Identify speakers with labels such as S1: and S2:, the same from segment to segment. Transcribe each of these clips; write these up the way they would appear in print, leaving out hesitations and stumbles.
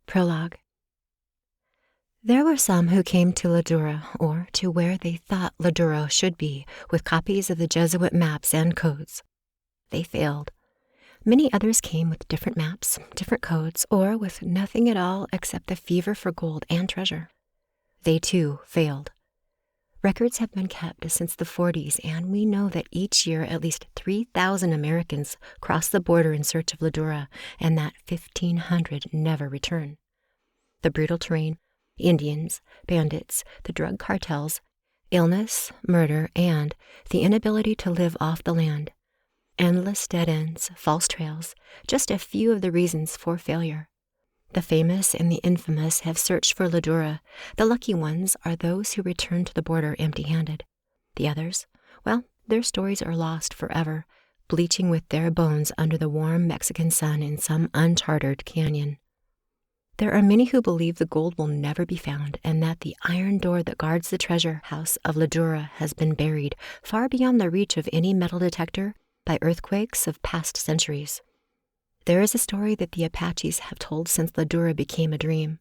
S1: Prologue. There were some who came to LaDura, or to where they thought LaDura should be, with copies of the Jesuit maps and codes. They failed. Many others came with different maps, different codes, or with nothing at all except the fever for gold and treasure. They too failed. Records have been kept since the 40s, and we know that each year at least 3,000 Americans cross the border in search of LaDura, and that 1,500 never return. The brutal terrain, Indians, bandits, the drug cartels, illness, murder, and the inability to live off the land. Endless dead ends, false trails, just a few of the reasons for failure. The famous and the infamous have searched for LaDura. The lucky ones are those who return to the border empty-handed. The others, well, their stories are lost forever, bleaching with their bones under the warm Mexican sun in some uncharted canyon. There are many who believe the gold will never be found, and that the iron door that guards the treasure house of LaDura has been buried far beyond the reach of any metal detector by earthquakes of past centuries. There is a story that the Apaches have told since LaDura became a dream.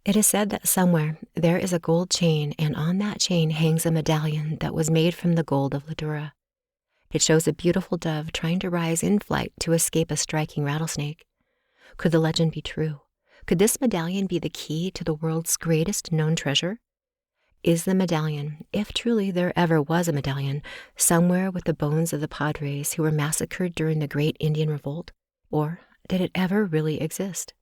S1: It is said that somewhere there is a gold chain, and on that chain hangs a medallion that was made from the gold of LaDura. It shows a beautiful dove trying to rise in flight to escape a striking rattlesnake. Could the legend be true? Could this medallion be the key to the world's greatest known treasure? Is the medallion, if truly there ever was a medallion, somewhere with the bones of the Padres who were massacred during the Great Indian Revolt? Or did it ever really exist?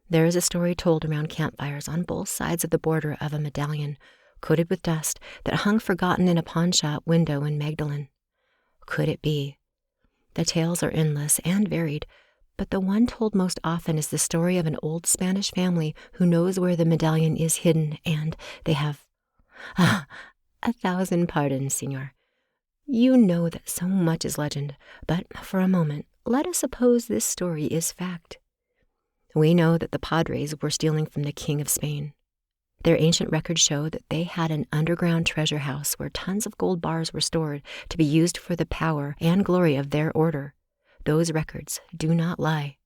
S1: There is a story told around campfires on both sides of the border of a medallion, coated with dust, that hung forgotten in a pawnshop window in Magdalen. Could it be? The tales are endless and varied, but the one told most often is the story of an old Spanish family who knows where the medallion is hidden, and they have... 1,000 pardons, Senor. You know that so much is legend, but for a moment, let us suppose this story is fact. We know that the Padres were stealing from the King of Spain. Their ancient records show that they had an underground treasure house where tons of gold bars were stored to be used for the power and glory of their order. Those records do not lie.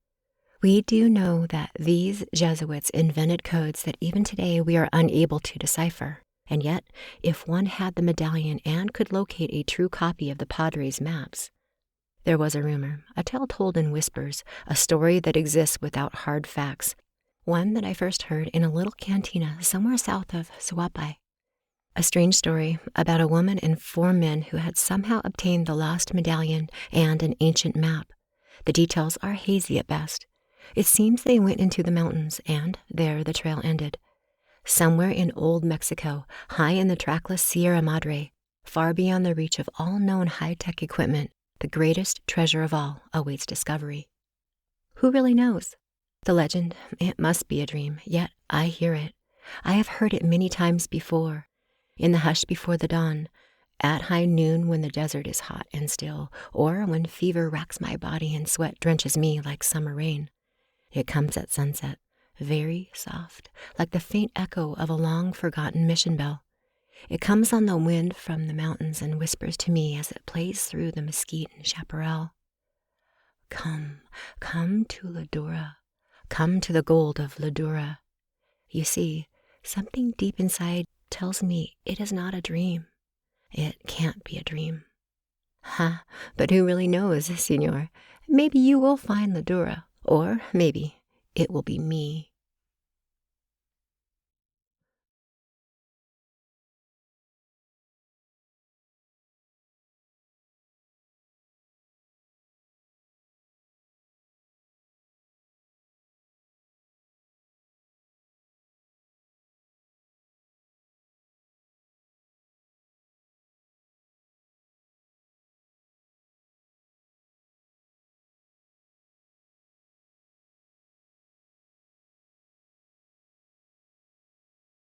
S1: We do know that these Jesuits invented codes that even today we are unable to decipher. And yet, if one had the medallion and could locate a true copy of the Padres' maps, there was a rumor, a tale told in whispers, a story that exists without hard facts, one that I first heard in a little cantina somewhere south of Suapai. A strange story about a woman and 4 men who had somehow obtained the lost medallion and an ancient map. The details are hazy at best. It seems they went into the mountains, and there the trail ended. Somewhere in old Mexico, high in the trackless Sierra Madre, far beyond the reach of all known high-tech equipment, the greatest treasure of all awaits discovery. Who really knows? The legend, it must be a dream, yet I hear it. I have heard it many times before. In the hush before the dawn, at high noon when the desert is hot and still, or when fever racks my body and sweat drenches me like summer rain. It comes at sunset, very soft, like the faint echo of a long-forgotten mission bell. It comes on the wind from the mountains and whispers to me as it plays through the mesquite and chaparral. Come, come to LaDura. Come to the gold of LaDura. You see, something deep inside tells me it is not a dream. It can't be a dream. But who really knows, Senor? Maybe you will find LaDura, or maybe it will be me.